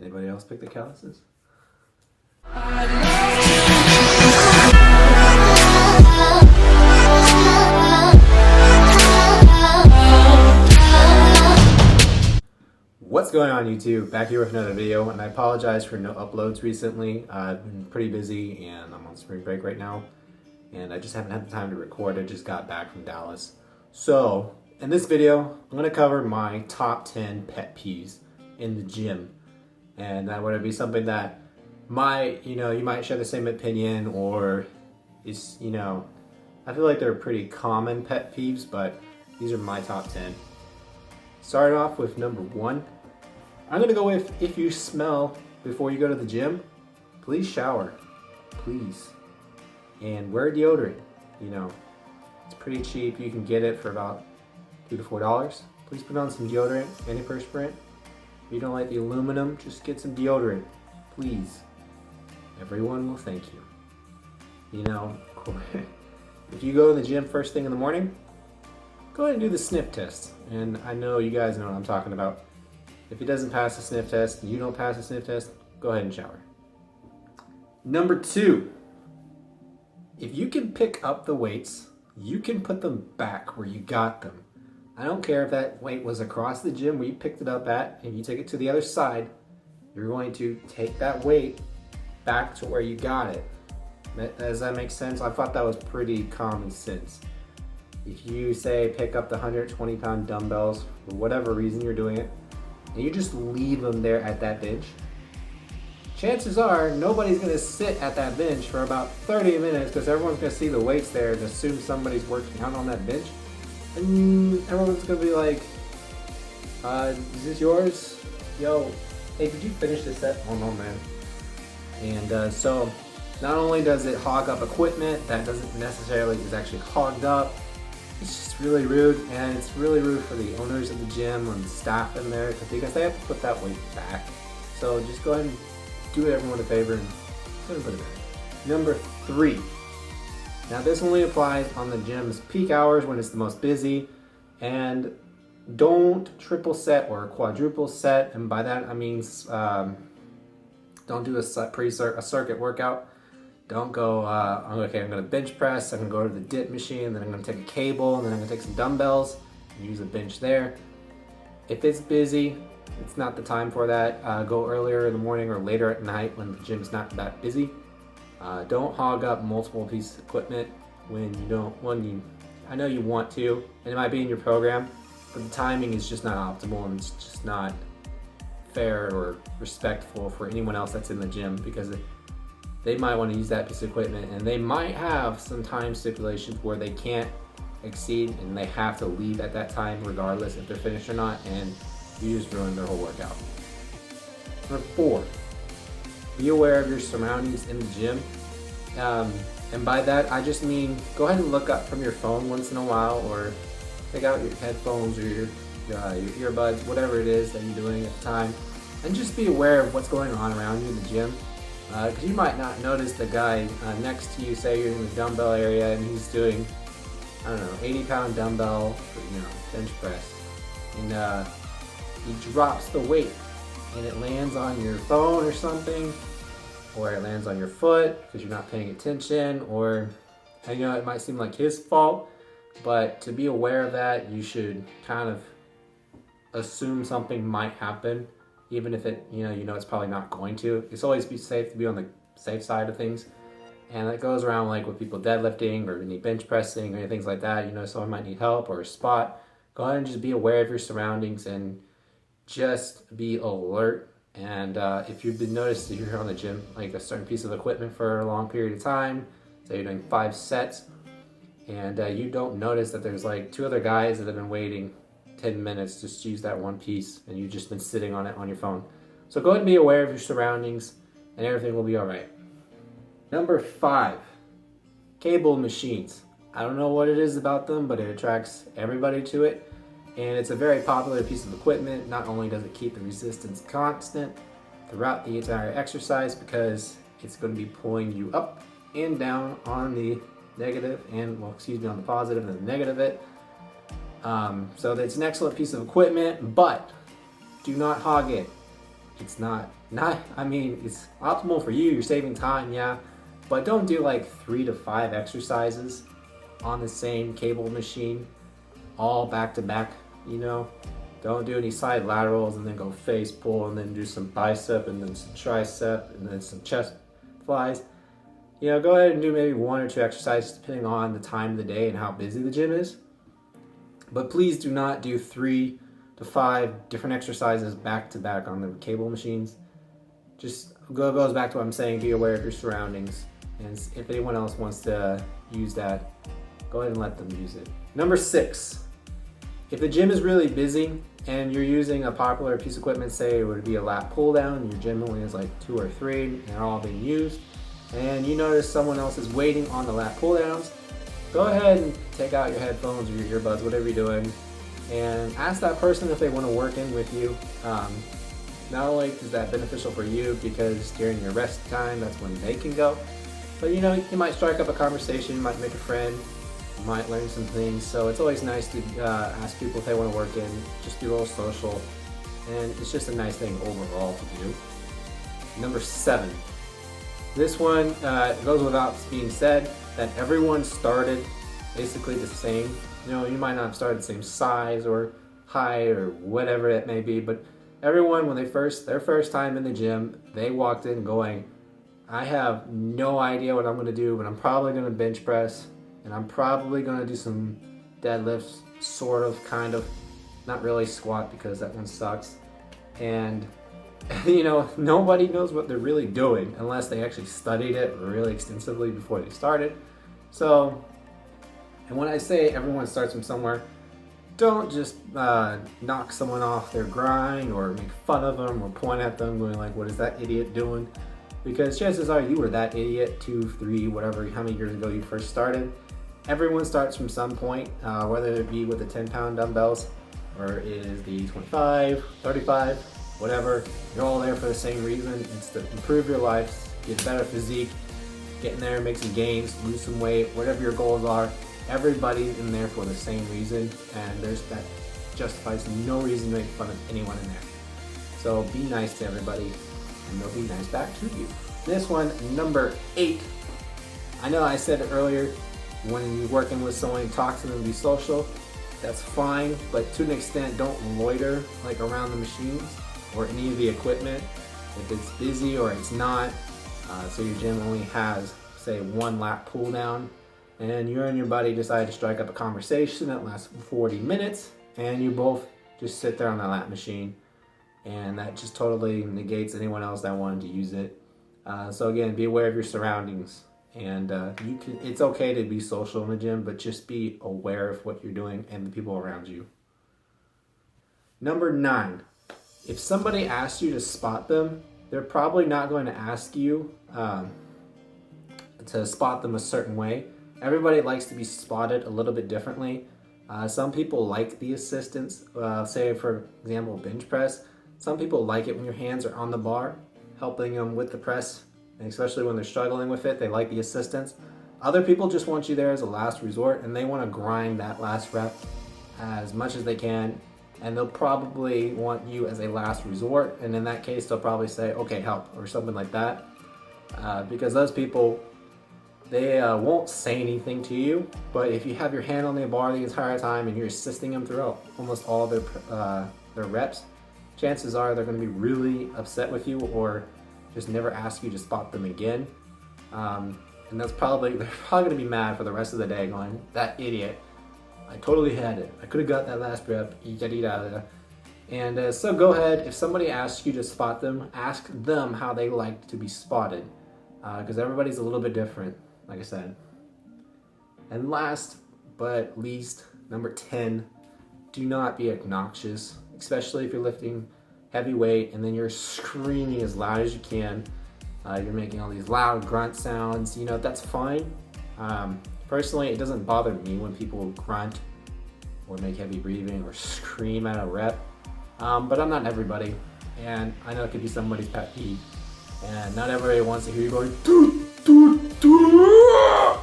Anybody else pick the calluses? What's going on YouTube? Back here with another video, and I apologize for no uploads recently. I've been pretty busy and I'm on spring break right now, and I just haven't had the time to record. I just got back from Dallas. So in this video, I'm going to cover my top 10 pet peeves in the gym, and that would be something that might, you might share the same opinion, or is, I feel like they're pretty common pet peeves, but these are my top 10. Start off with number 1. I'm gonna go with, if you smell before you go to the gym, please shower, please. And wear deodorant. It's pretty cheap. You can get it for about $2 to $4. Please put on some deodorant, antiperspirant. If you don't like the aluminum, just get some deodorant, please. Everyone will thank you. If you go to the gym first thing in the morning, go ahead and do the sniff test. And I know you guys know what I'm talking about. If it doesn't pass the sniff test, and you don't pass the sniff test, go ahead and shower. Number 2, if you can pick up the weights, you can put them back where you got them. I don't care if that weight was across the gym where you picked it up at, and you take it to the other side, you're going to take that weight back to where you got it. Does that make sense? I thought that was pretty common sense. If you say pick up the 120-pound dumbbells, for whatever reason you're doing it, and you just leave them there at that bench, chances are nobody's going to sit at that bench for about 30 minutes because everyone's going to see the weights there and assume somebody's working out on that bench. And everyone's going to be like, is this yours? Yo, hey, did you finish this set? Oh no, man. And so not only does it hog up equipment that doesn't necessarily is actually hogged up, it's just really rude, and it's really rude for the owners of the gym and the staff in there because they have to put that weight back. So just go ahead and do everyone a favor and go ahead and put it back. Number 3. Now this only applies on the gym's peak hours when it's the most busy, and don't triple set or quadruple set, and by that I mean don't do a circuit workout. Don't go, okay, I'm going to bench press, I'm going to go to the dip machine, then I'm going to take a cable, and then I'm going to take some dumbbells and use a bench there. If it's busy, it's not the time for that. Go earlier in the morning or later at night when the gym's not that busy. Don't hog up multiple pieces of equipment when you don't, I know you want to, and it might be in your program, but the timing is just not optimal, and it's just not fair or respectful for anyone else that's in the gym, because they might want to use that piece of equipment, and they might have some time stipulations where they can't exceed and they have to leave at that time regardless if they're finished or not, and you just ruin their whole workout. Number 4, be aware of your surroundings in the gym. And by that I just mean go ahead and look up from your phone once in a while, or take out your headphones or your earbuds, whatever it is that you're doing at the time, and just be aware of what's going on around you in the gym. Because you might not notice the guy next to you, say you're in the dumbbell area and he's doing, 80-pound dumbbell, bench press, and he drops the weight and it lands on your phone or something, or it lands on your foot because you're not paying attention, or it might seem like his fault, but to be aware of that, you should kind of assume something might happen. Even if it, it's probably not going to. It's always be safe to be on the safe side of things. And that goes around like with people deadlifting or any bench pressing or things like that. Someone might need help or a spot. Go ahead and just be aware of your surroundings and just be alert. And if you've been noticed that you're on the gym, like a certain piece of equipment for a long period of time, say you're doing 5 sets, and you don't notice that there's like 2 other guys that have been waiting 10 minutes just to use that one piece, and you've just been sitting on it on your phone. So go ahead and be aware of your surroundings, and everything will be alright. Number 5, cable machines. I don't know what it is about them, but it attracts everybody to it, and it's a very popular piece of equipment. Not only does it keep the resistance constant throughout the entire exercise, because it's going to be pulling you up and down on the negative and, on the positive and the negative it. So it's an excellent piece of equipment, but do not hog it. It's not I mean, it's optimal for you, you're saving time, yeah, but don't do like 3 to 5 exercises on the same cable machine, all back to back, you know? Don't do any side laterals and then go face pull and then do some bicep and then some tricep and then some chest flies. You know, go ahead and do maybe 1 or 2 exercises depending on the time of the day and how busy the gym is. But please do not do 3 to 5 different exercises back to back on the cable machines. Just goes back to what I'm saying, be aware of your surroundings. And if anyone else wants to use that, go ahead and let them use it. Number 6, if the gym is really busy and you're using a popular piece of equipment, say it would be a lat pull down, and your gym only has like 2 or 3 and they're all being used, and you notice someone else is waiting on the lat pull downs, go ahead and take out your headphones or your earbuds, whatever you're doing, and ask that person if they want to work in with you. Not only is that beneficial for you because during your rest time, that's when they can go, but you know, you might strike up a conversation, you might make a friend, you might learn some things. So it's always nice to ask people if they want to work in, just be a little social, and it's just a nice thing overall to do. Number 7, this one goes without being said, that everyone started basically the same. You know, you might not have started the same size or height or whatever it may be, but everyone, when their first time in the gym, they walked in going, I have no idea what I'm going to do, but I'm probably going to bench press, and I'm probably going to do some deadlifts, sort of, kind of, not really squat because that one sucks. And you know, nobody knows what they're really doing unless they actually studied it really extensively before they started. So, and when I say everyone starts from somewhere, don't just knock someone off their grind or make fun of them or point at them going like, what is that idiot doing? Because chances are you were that idiot 2, 3, whatever, how many years ago you first started. Everyone starts from some point, whether it be with the 10-pound dumbbells or it is the 25, 35, whatever. You're all there for the same reason. It's to improve your life, get better physique, get in there, make some gains, lose some weight, whatever your goals are. Everybody's in there for the same reason, and that justifies no reason to make fun of anyone in there. So be nice to everybody, and they'll be nice back to you. This one, number 8. I know I said it earlier, when you're working with someone, talk to them, be social. That's fine, but to an extent, don't loiter like around the machines or any of the equipment if it's busy or it's not. So your gym only has, say, 1 lat pull down, and you and your buddy decide to strike up a conversation that lasts 40 minutes, and you both just sit there on that lat machine, and that just totally negates anyone else that wanted to use it. So again, be aware of your surroundings, and it's okay to be social in the gym, but just be aware of what you're doing and the people around you. Number 9, if somebody asks you to spot them, they're probably not going to ask you to spot them a certain way. Everybody likes to be spotted a little bit differently. Some people like the assistance, say for example bench press. Some people like it when your hands are on the bar, helping them with the press, and especially when they're struggling with it, they like the assistance. Other people just want you there as a last resort, and they want to grind that last rep as much as they can, and they'll probably want you as a last resort, and in that case they'll probably say, okay, help, or something like that, because those people, they won't say anything to you, but if you have your hand on the bar the entire time and you're assisting them throughout almost all their reps, chances are they're going to be really upset with you or just never ask you to spot them again. And they're probably going to be mad for the rest of the day going, that idiot, I totally had it. I could have got that last rep, yada. And so go ahead, if somebody asks you to spot them, ask them how they like to be spotted, because everybody's a little bit different, like I said. And last but least, number 10, do not be obnoxious, especially if you're lifting heavy weight and then you're screaming as loud as you can. You're making all these loud grunt sounds. You know, that's fine. Personally, it doesn't bother me when people grunt or make heavy breathing or scream at a rep. But I'm not everybody, and I know it could be somebody's pet peeve. And not everybody wants to hear you going, doot, doot, doot.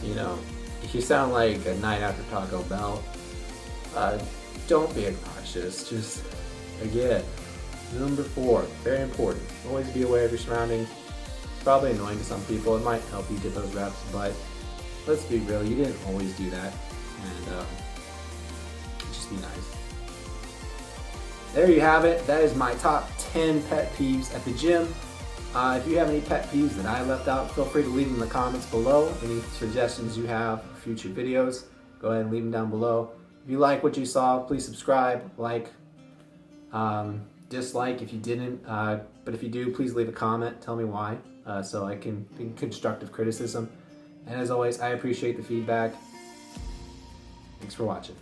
You know, if you sound like a night after Taco Bell, don't be obnoxious. Just, again, Number 4, very important. Always be aware of your surroundings. It's probably annoying to some people. It might help you get those reps, but let's be real, you didn't always do that. And just be nice. There you have it. That is my top 10 pet peeves at the gym. If you have any pet peeves that I left out, feel free to leave them in the comments below. Any suggestions you have for future videos, go ahead and leave them down below. If you like what you saw, please subscribe, like, dislike if you didn't. But if you do, please leave a comment. Tell me why, so I can think constructive criticism. And as always, I appreciate the feedback. Thanks for watching.